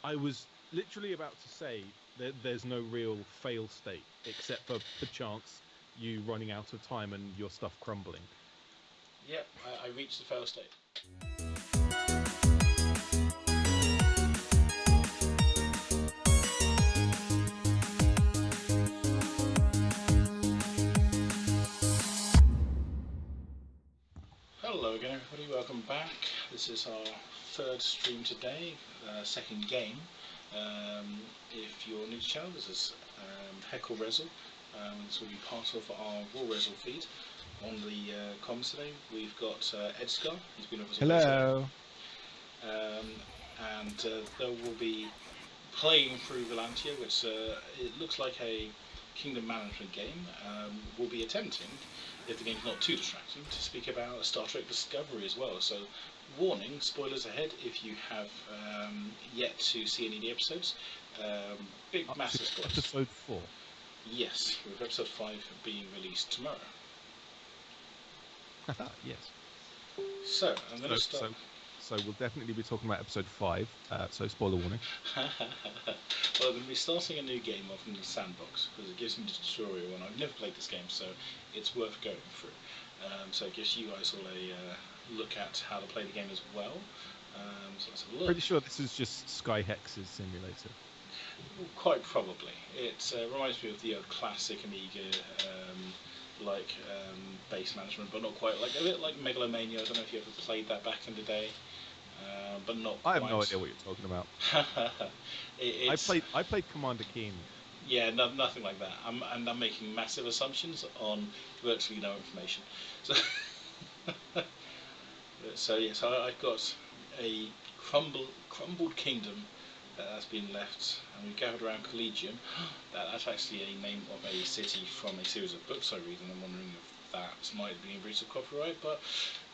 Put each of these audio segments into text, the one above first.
I was literally about to say that there's no real fail state except for perchance you running out of time and your stuff crumbling. Yep, I reached the fail state. Hello again, everybody. Welcome back. This is our third stream today, second game. If you're new to the channel, this is Heckle Rezal. This will be part of our Raw Rezal feed. On the comms today, we've got Edgar. He's been with us. Hello. And they will be playing through Volantia, which it looks like a kingdom management game. We'll be attempting, if the game's not too distracting, to speak about Star Trek Discovery as well. So, warning, spoilers ahead if you have yet to see any of the episodes. Big, massive spoilers. Episode 4. Yes, with episode 5 being released tomorrow. Yes. So, I'm going to start. So we'll definitely be talking about episode 5. So spoiler warning. Well, I'm going to be starting a new game off in the sandbox because it gives me the tutorial, and I've never played this game, so it's worth going through. So it gives you guys all a look at how to play the game as well. So let's have a look. Pretty sure this is just Skyhex's simulator. Quite probably. It reminds me of the classic Amiga base management, but not quite. Like a bit like Megalomania. I don't know if you ever played that back in the day, but not. I have no idea what you're talking about. I played Commander Keen. Yeah, nothing like that. I'm making massive assumptions on virtually no information. So yes, I've got a crumbled kingdom that's been left, and we've gathered around Collegium. That's actually a name of a city from a series of books I read, and I'm wondering if that might be in breach of copyright, but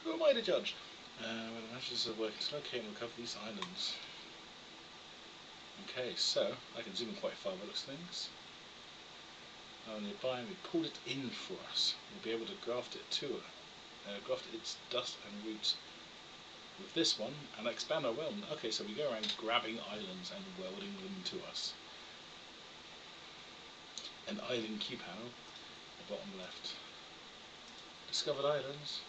who am I to judge? Where the matches are working to locate and recover these islands. Okay, so I can zoom in quite far by looks things. Nearby, we pulled it in for us. We'll be able to graft it to graft its dust and roots with this one and expand our realm. Okay, so we go around grabbing islands and welding them to us. An island key panel, the bottom left. Discovered islands.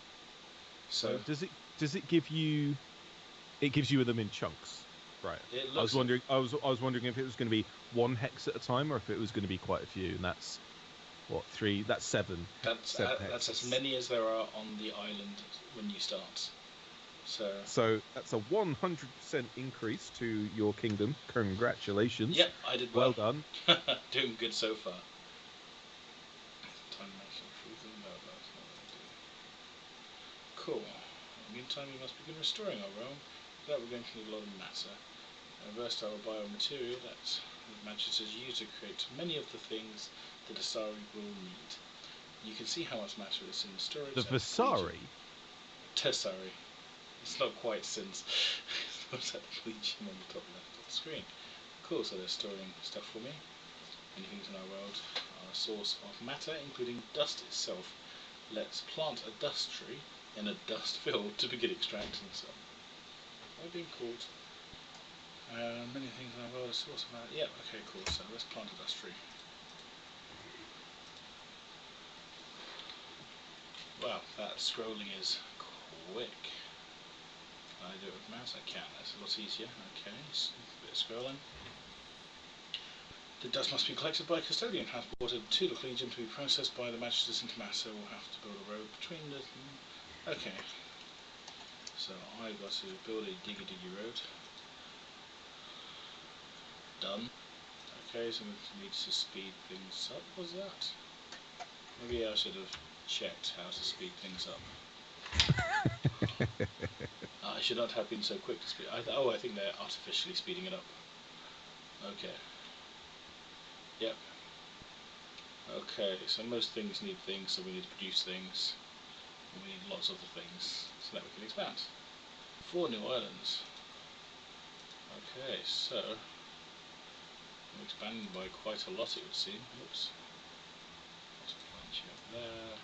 So does it give you? It gives you them in chunks, right? I was wondering if it was going to be one hex at a time or if it was going to be quite a few. And that's what, 3? That's 7. That's as many as there are on the island when you start. So that's a 100% increase to your kingdom. Congratulations. Yep, I did well. Well done. Doing good so far. Cool. In the meantime, we must begin restoring our realm. For that, we're going to need a lot of matter. A versatile biomaterial that Manchester has used to create many of the things the Asari will need. You can see how much matter is in the storage. The Vasari? Tessari. It's not quite since it's at the Legion on the top left of the screen. Cool, so they're storing stuff for me. Many things in our world are a source of matter, including dust itself. Let's plant a dust tree in a dust field to begin extracting some. I've been called. Many things in our world are a source of matter. Yeah, okay, cool, so let's plant a dust tree. Wow, that scrolling is quick. I do it with mouse, I can. That's a lot easier. Okay, a bit of scrolling. The dust must be collected by a custodian, transported to the Collegium to be processed by the Magisters into matter. We'll have to build a road between the... Okay. So I've got to build a diggy road. Done. Okay, so we need to speed things up, was that? Maybe I should have checked how to speed things up. I should not have been so quick to speed. I think they're artificially speeding it up. Okay. Yep. Okay, so most things need things, so we need to produce things. And we need lots of the things, so that we can expand. 4 new islands. Okay, so we're expanding by quite a lot, it would seem. Oops. Lots of Volantia up there.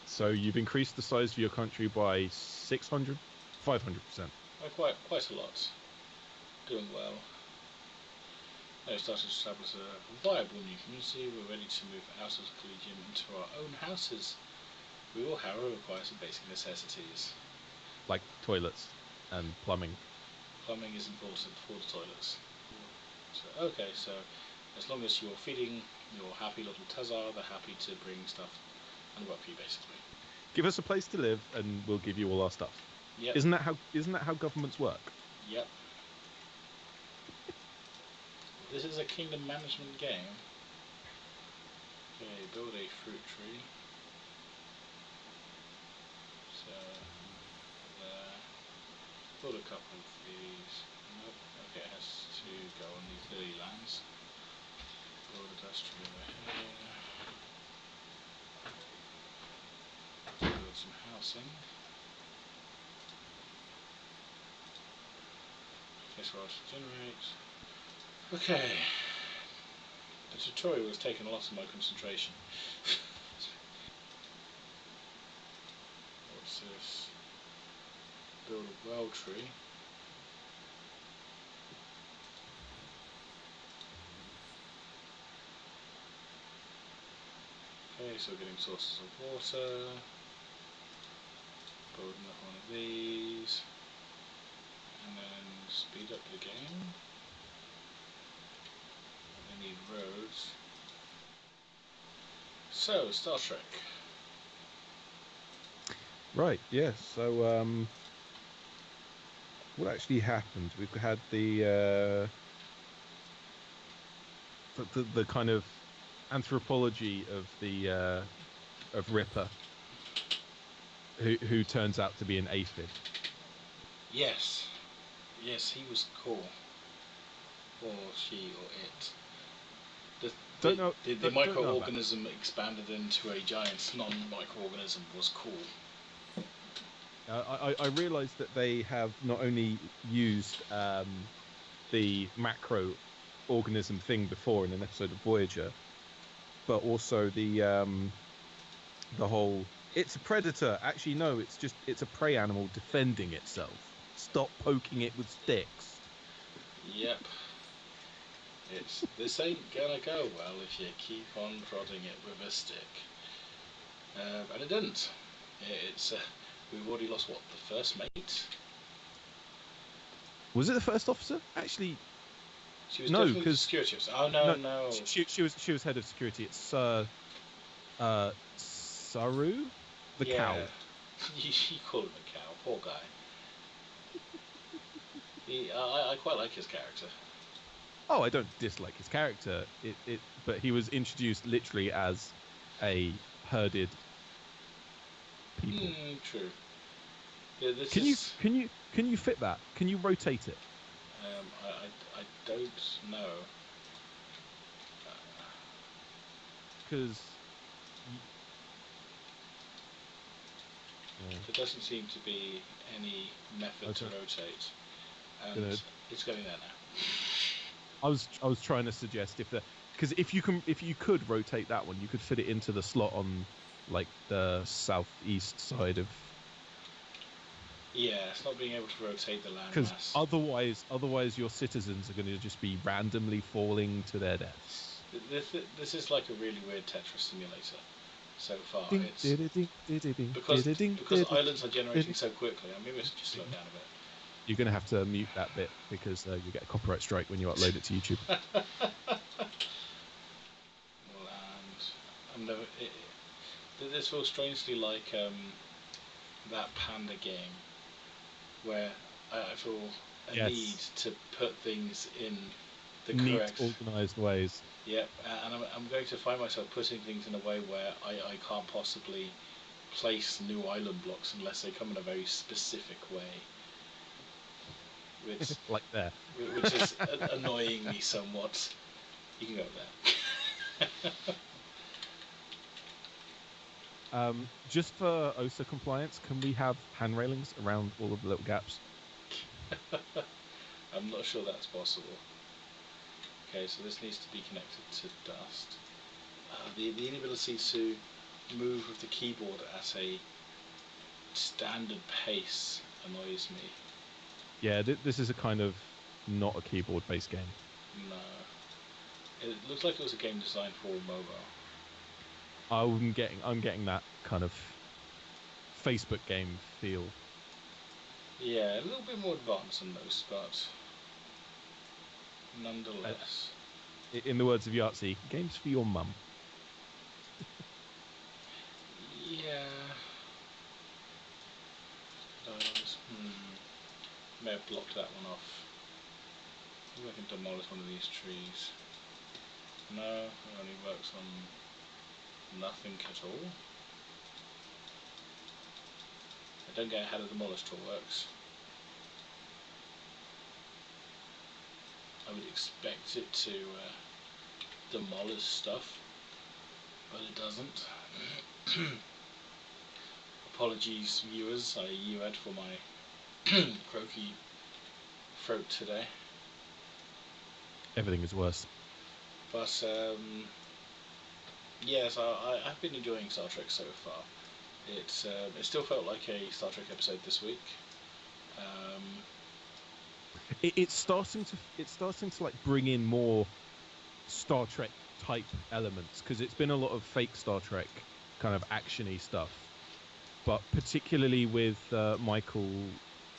So you've increased the size of your country by 600, 500%. Quite a lot. Doing well. Now we started to establish a viable new community. We're ready to move out of the Collegium into our own houses. We will, however, require some basic necessities. Like toilets and plumbing. Plumbing is important for the toilets. So, okay, so as long as you're feeding your happy little Tezar, they're happy to bring stuff and work for you, basically. Give us a place to live, and we'll give you all our stuff. Yep. Isn't that how governments work? Yep. This is a kingdom management game. Okay, build a fruit tree. So, there. Build a couple of these. Nope. Okay, it has to go on these lily lands. Build a dust tree over here. Build some housing. This will also generate. Okay. The tutorial has taken a lot of my concentration. What's this? Build a well tree. Okay, so we're getting sources of water. Build another one of these. And then speed up the game. I need roads. So, Star Trek. Right, yes. So, what actually happened? We've had the kind of anthropology of the of Ripper, who turns out to be an aphid. Yes. Yes, he was cool. Or she, or it. The microorganism expanded into a giant non-microorganism was cool. I realised that they have not only used the macro organism thing before in an episode of Voyager, but also the whole it's a predator. Actually, no, it's a prey animal defending itself. Stop poking it with sticks. Yep. This ain't gonna go well if you keep on prodding it with a stick. And it didn't. We've already lost what, the first mate? Was it the first officer? Actually, she was definitely the security officer. Oh no. She was head of security. It's Saru, the cow. You call him a cow, poor guy. I quite like his character. Oh, I don't dislike his character. But he was introduced literally as a herded people. True. Yeah, can you fit that? Can you rotate it? I don't know. Because there doesn't seem to be any method to rotate, and it's going there now. I was trying to suggest because if you could rotate that one, you could fit it into the slot on like the southeast side of. Yeah, it's not being able to rotate the landmass. Because otherwise your citizens are going to just be randomly falling to their deaths. This is like a really weird Tetris simulator so far. Because islands are generating so quickly. Maybe I should just slow down a bit. You're going to have to mute that bit because you get a copyright strike when you upload it to YouTube. This feels strangely like that Panda game where I feel a need to put things in the correct, organised ways. Yep, and I'm going to find myself putting things in a way where I can't possibly place new island blocks unless they come in a very specific way. Which, like there. Which is annoying me somewhat. You can go there. Just for OSA compliance, can we have hand railings around all of the little gaps? I'm not sure that's possible. Okay, so this needs to be connected to dust. The inability to move with the keyboard at a standard pace annoys me. Yeah, this is a kind of not a keyboard-based game. No. It looks like it was a game designed for mobile. I'm getting that kind of Facebook game feel. Yeah, a little bit more advanced than those, but nonetheless. In the words of Yahtzee, games for your mum. Yeah. May have blocked that one off. Maybe I can demolish one of these trees. No, it only works on nothing at all. I don't get how the demolish tool works. I would expect it to demolish stuff, but it doesn't. Apologies, viewers, I UA'd for my croaky throat today. Everything is worse. But yes, I've been enjoying Star Trek so far. It still felt like a Star Trek episode this week. It's starting to like bring in more Star Trek type elements, because it's been a lot of fake Star Trek kind of actiony stuff, but particularly with Michael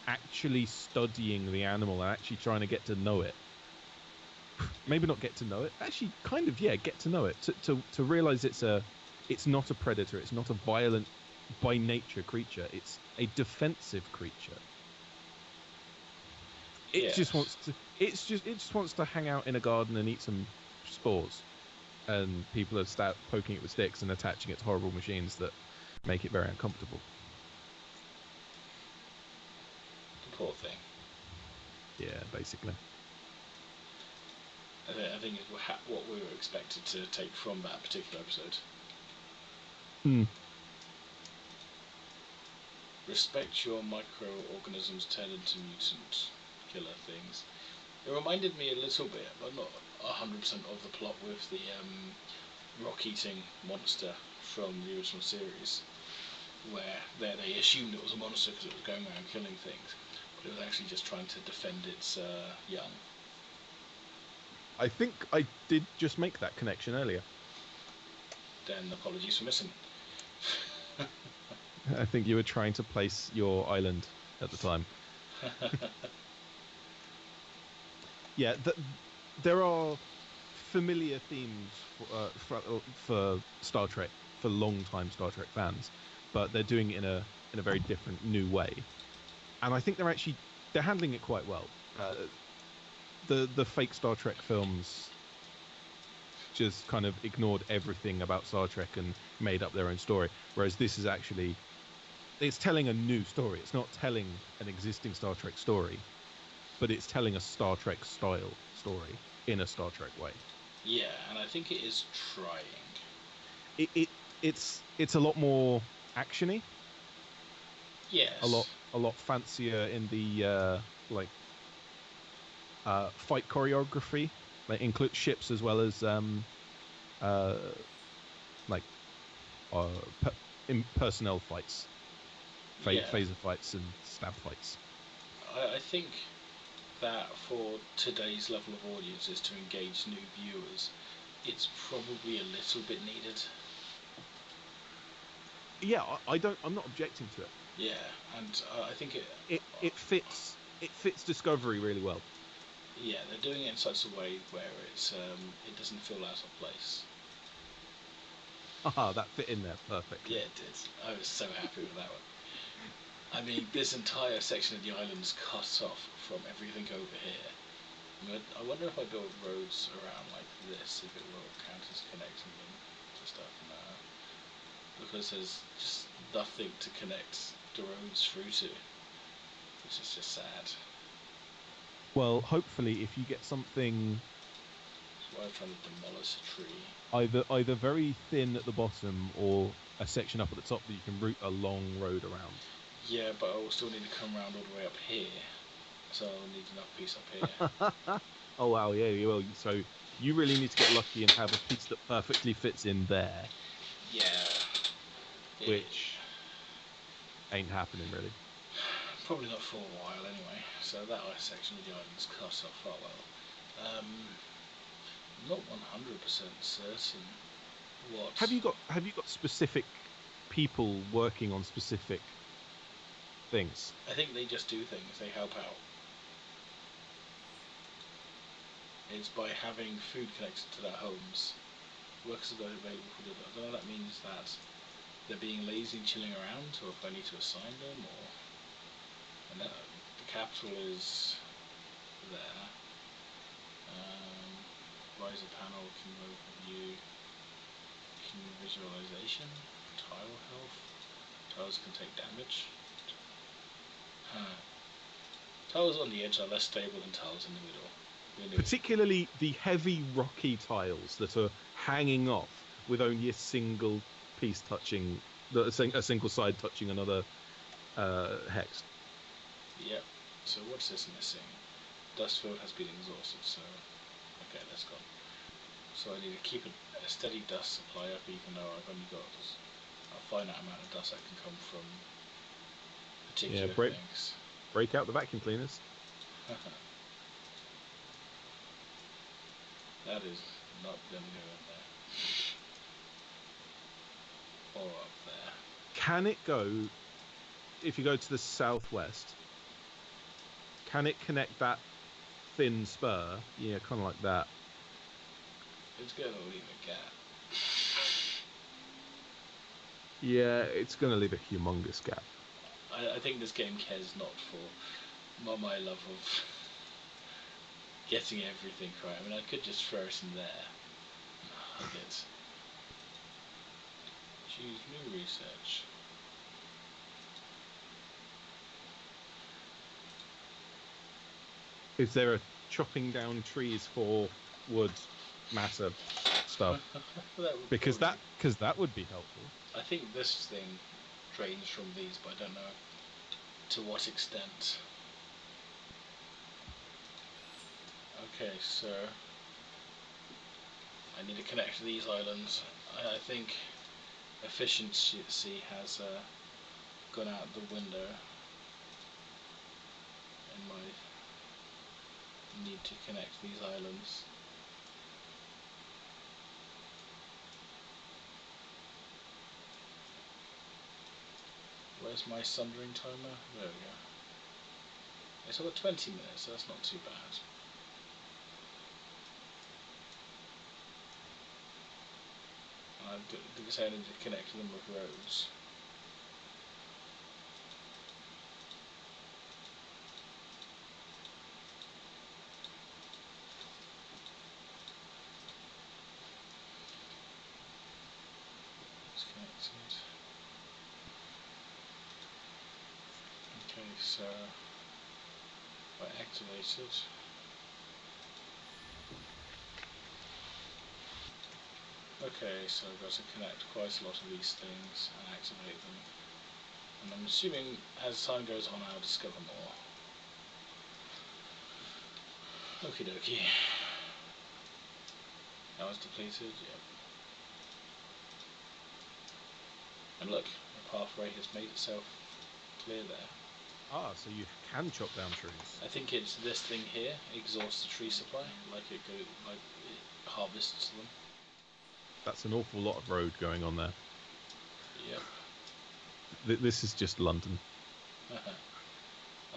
actually studying the animal and actually trying to get to know it. Maybe not get to know it, actually kind of, yeah, get to know it, to realize it's not a predator, it's not a violent by nature creature, it's a defensive creature. It just wants to hang out in a garden and eat some spores, and people are poking it with sticks and attaching it to horrible machines that make it very uncomfortable. The poor thing. Yeah, basically. I think it's what we were expected to take from that particular episode. Respect your microorganisms turn into mutant killer things. It reminded me a little bit, but not 100% of the plot, with the rock-eating monster from the original series, where they assumed it was a monster because it was going around killing things, but it was actually just trying to defend its young. I think I did just make that connection earlier. Then apologies for missing it. I think you were trying to place your island at the time. Yeah, there are familiar themes for Star Trek, for long-time Star Trek fans, but they're doing it in a very different, new way, and I think they're handling it quite well. The fake Star Trek films just kind of ignored everything about Star Trek and made up their own story, whereas this is actually, it's telling a new story. It's not telling an existing Star Trek story, but it's telling a Star Trek style story in a Star Trek way. Yeah, and I think it is trying. It's a lot more actiony. Yes. A lot fancier in the fight choreography. Like include ships as well as personnel fights, phaser fights and stab fights. I think that for today's level of audiences, to engage new viewers, it's probably a little bit needed. Yeah, I'm not objecting to it. Yeah, and I think it fits Discovery really well. Yeah, they're doing it in such a way where it doesn't feel out of place. That fit in there perfectly. Yeah, it did. I was so happy with that one. I mean, this entire section of the island is cut off from everything over here. I wonder if I build roads around like this, if it will count as connecting them to stuff. No, because there's just nothing to connect the roads through to, which is just sad. Well, hopefully, if you get something, that's why I'm trying to demolish a tree. Either very thin at the bottom or a section up at the top that you can route a long road around. Yeah, but I will still need to come around all the way up here, so I'll need enough piece up here. Oh wow, yeah, you will. So you really need to get lucky and have a piece that perfectly fits in there. Yeah. Which ain't happening really. Probably not for a while anyway. So that section of the island's cut off quite well. Not 100% certain what. Have you got specific people working on specific things? I think they just do things. They help out. It's by having food connected to their homes. Workers are available for the. I don't know if that means that they're being lazy and chilling around, or if I need to assign them, or. And the capital is there. Riser panel can overview. Visualization. Tile health. Tiles can take damage. Tiles on the edge are less stable than tiles in the middle. Particularly the heavy rocky tiles that are hanging off with only a single piece touching, a single side touching another hex. Yep. So what's this missing? Dust field has been exhausted, so okay, that's gone. So I need to keep a steady dust supply up, even though I've only got a finite amount of dust that can come from particular things. Break out the vacuum cleaners. That is not going to go in there. Or up there. Can it go, if you go to the southwest, can it connect that thin spur? Yeah, kind of like that. It's going to leave a gap. Yeah, it's going to leave a humongous gap. I think this game cares not for my love of getting everything right. I mean, I could just throw it in there. I get. Choose new research. Is there a chopping down trees for wood matter stuff? Because that would be helpful. I think this thing drains from these, but I don't know to what extent. Okay, so I need to connect to these islands. I think efficiency has gone out the window in my need to connect these islands. Where's my sundering timer? There we go. It's about 20 minutes, so that's not too bad. I decided to connect them with roads. It's connected. Okay, so if I activate it. Okay, so I've got to connect quite a lot of these things and activate them. And I'm assuming as time goes on I'll discover more. Okie dokie. That was depleted, yep. And look, the pathway has made itself clear there. Ah, so you can chop down trees. I think it's this thing here exhausts the tree supply, like it harvests them. That's an awful lot of road going on there. Yep. This is just London.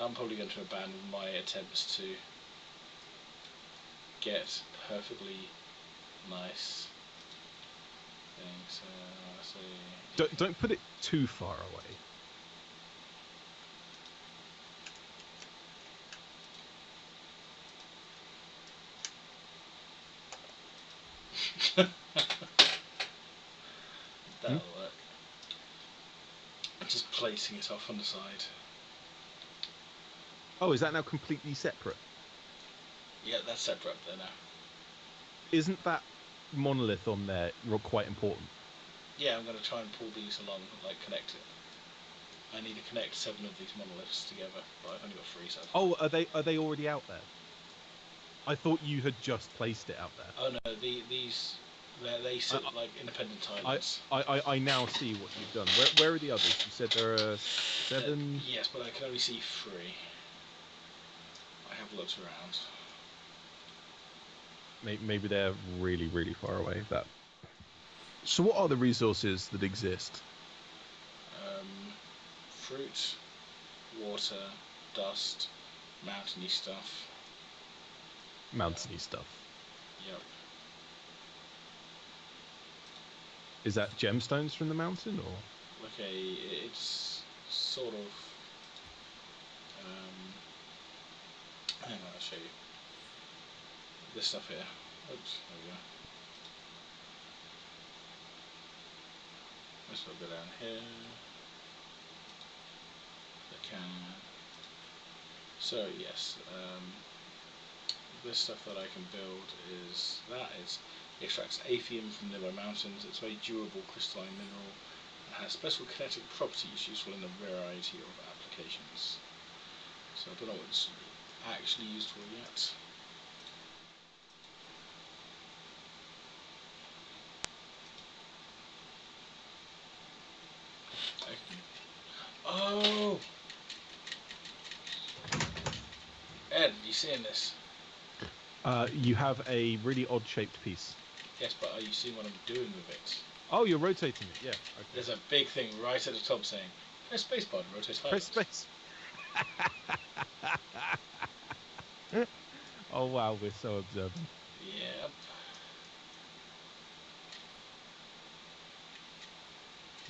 I'm probably going to abandon my attempts to get perfectly nice things. Don't put it too far away. That'll work. Just placing it off on the side. Oh, is that now completely separate? Yeah, that's separate up there now. Isn't that monolith on there quite important? Yeah, I'm going to try and pull these along, like connect it. I need to connect 7 of these monoliths together, but I've only got 3 so far. Oh, are they already out there? I thought you had just placed it out there. Oh no, these They sit like independent islands. I now see what you've done. Where are the others? You said there are 7. Yes, but I can only see 3. I have looked around. Maybe they're really, really far away. So what are the resources that exist? Fruit, water, dust, mountainy stuff. Mountainy stuff. Yep. Is that gemstones from the mountain, or? Okay, it's sort of. Hang on, I'll show you. This stuff here. Oops, there we go. This will go down here. I can. So yes, this stuff that I can build is it extracts aphium from nearby mountains. It's a very durable crystalline mineral and has special kinetic properties useful in a variety of applications. So I don't know what it's actually used for yet. Oh! Ed, you seeing this? You have a really odd-shaped piece. Yes, but are you seeing what I'm doing with it? Oh, you're rotating it, yeah. Okay. There's a big thing right at the top saying, press spacebar to rotate Press space. Oh wow, we're so observant. Yep.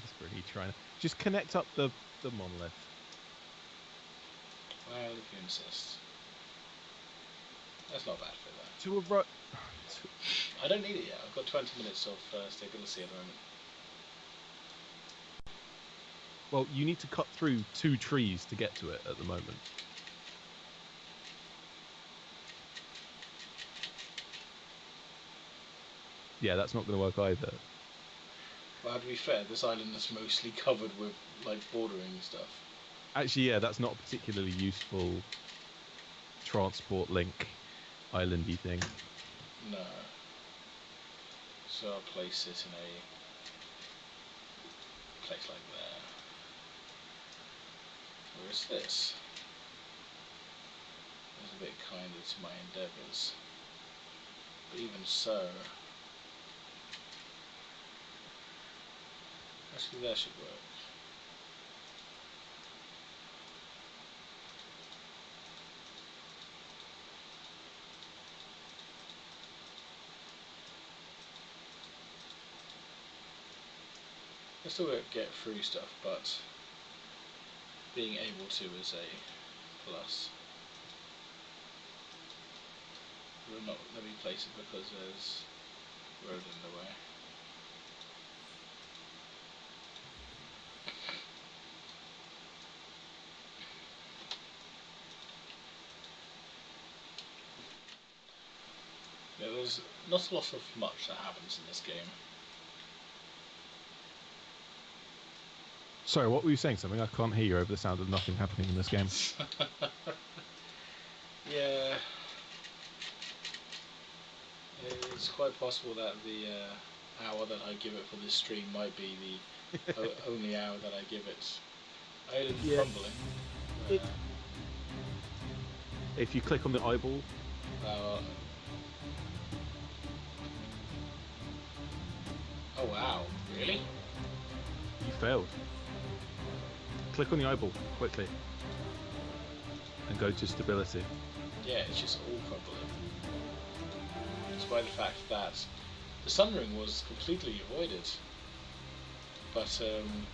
Desperately trying to just connect up the monolith. Well, if you insist. That's not bad for that. To a right. I don't need it yet. I've got 20 minutes of stability at the moment. Well, you need to cut through 2 trees to get to it at the moment. Yeah, that's not going to work either. Well, to be fair, this island is mostly covered with, like, bordering stuff. Actually, yeah, that's not a particularly useful transport link islandy thing. No. So I'll place it in a place like there. Where is this? It's a bit kinder to my endeavours. But even so... Actually, that should work. I still won't get through stuff, but being able to is a plus. Let me place it because there's road in the way. Yeah, there's not a lot of much that happens in this game. Sorry, what were you saying? Something? I can't hear you over the sound of nothing happening in this game. Yeah. It's quite possible that the hour that I give it for this stream might be the only hour that I give it. Island crumbling. If you click on the eyeball. Oh wow, really? You failed. Click on the eyeball quickly and go to stability. Yeah, it's just all crumbling. Despite the fact that the sunring was completely avoided. But seriously.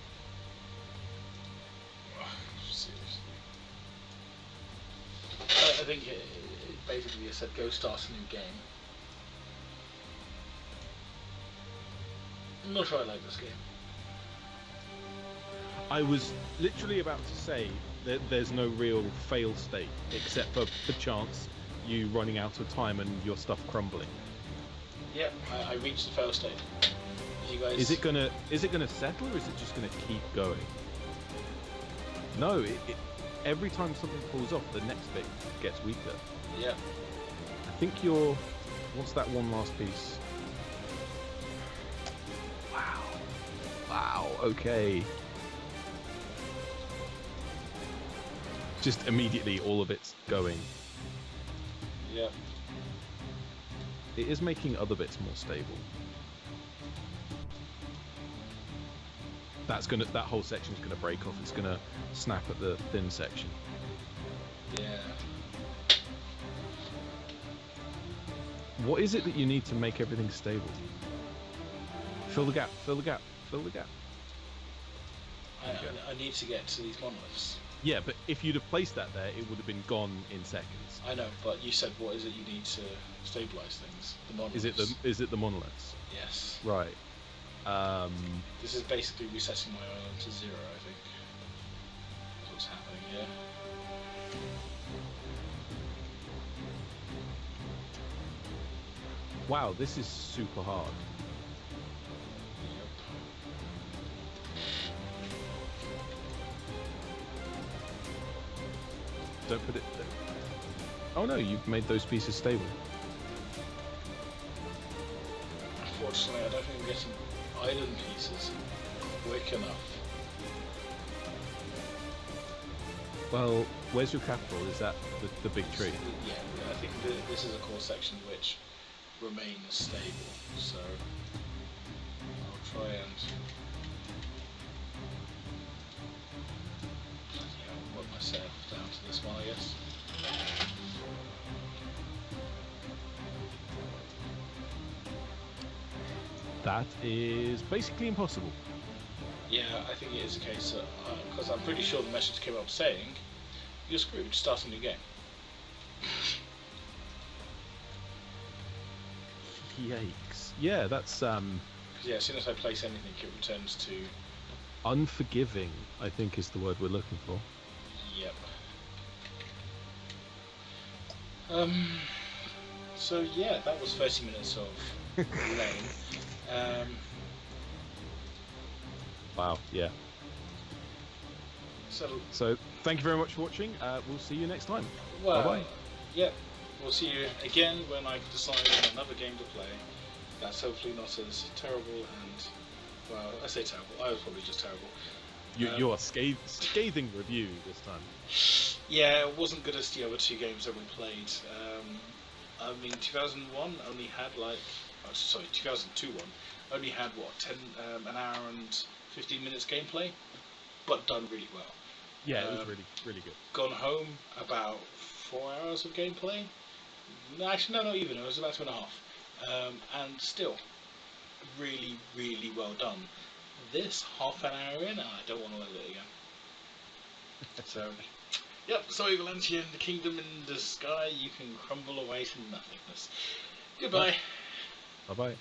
I think it basically just said go start a new game. I'm not sure I like this game. I was literally about to say that there's no real fail state except for the chance you running out of time and your stuff crumbling. Yeah, I reached the fail state. You guys... Is it gonna settle or is it just gonna keep going? No, every time something falls off, the next bit gets weaker. Yeah. I think what's that one last piece? Okay. Just immediately, all of it's going. Yep. It is making other bits more stable. That whole section's gonna break off. It's gonna snap at the thin section. Yeah. What is it that you need to make everything stable? Fill the gap. Fill the gap. Fill the gap. I need to get to these monoliths. Yeah, but if you'd have placed that there, it would have been gone in seconds. I know, but you said what is it you need to stabilize things? The monoliths. Is it the monoliths? Yes. Right. This is basically resetting my island to 0, I think. That's what's happening here. Wow, this is super hard. Don't put it there. Oh no, you've made those pieces stable. Unfortunately, I don't think I'm getting island pieces quick enough. Well, where's your capital? Is that the big tree? Yeah, I think this is a core section which remains stable, so I'll try and work myself down to this one, I guess. That is basically impossible. Yeah, I think it is a case that, because I'm pretty sure the message came up saying, you're screwed, start a new game. Yikes. Yeah, that's Yeah, as soon as I place anything, it returns to... unforgiving, I think is the word we're looking for. Yep. So yeah, that was 30 minutes of lane. Wow, yeah. So thank you very much for watching. We'll see you next time. Well, bye-bye. Yep, we'll see you again when I decide on another game to play. That's hopefully not as terrible and, well, I say terrible, I was probably just terrible. Your scathing review this time. Yeah, it wasn't good as the other two games that we played. I mean, 2001 only had 2002 one only had an hour and 15 minutes gameplay, but done really well. Yeah, it was really good. Gone Home, about 4 hours of gameplay. No, actually, no, not even. It was about 2.5. And still, really, really well done. This, half an hour in, I don't want to level it again. So, yep, sorry Volantia, the kingdom in the sky, you can crumble away to nothingness. Goodbye. Bye-bye.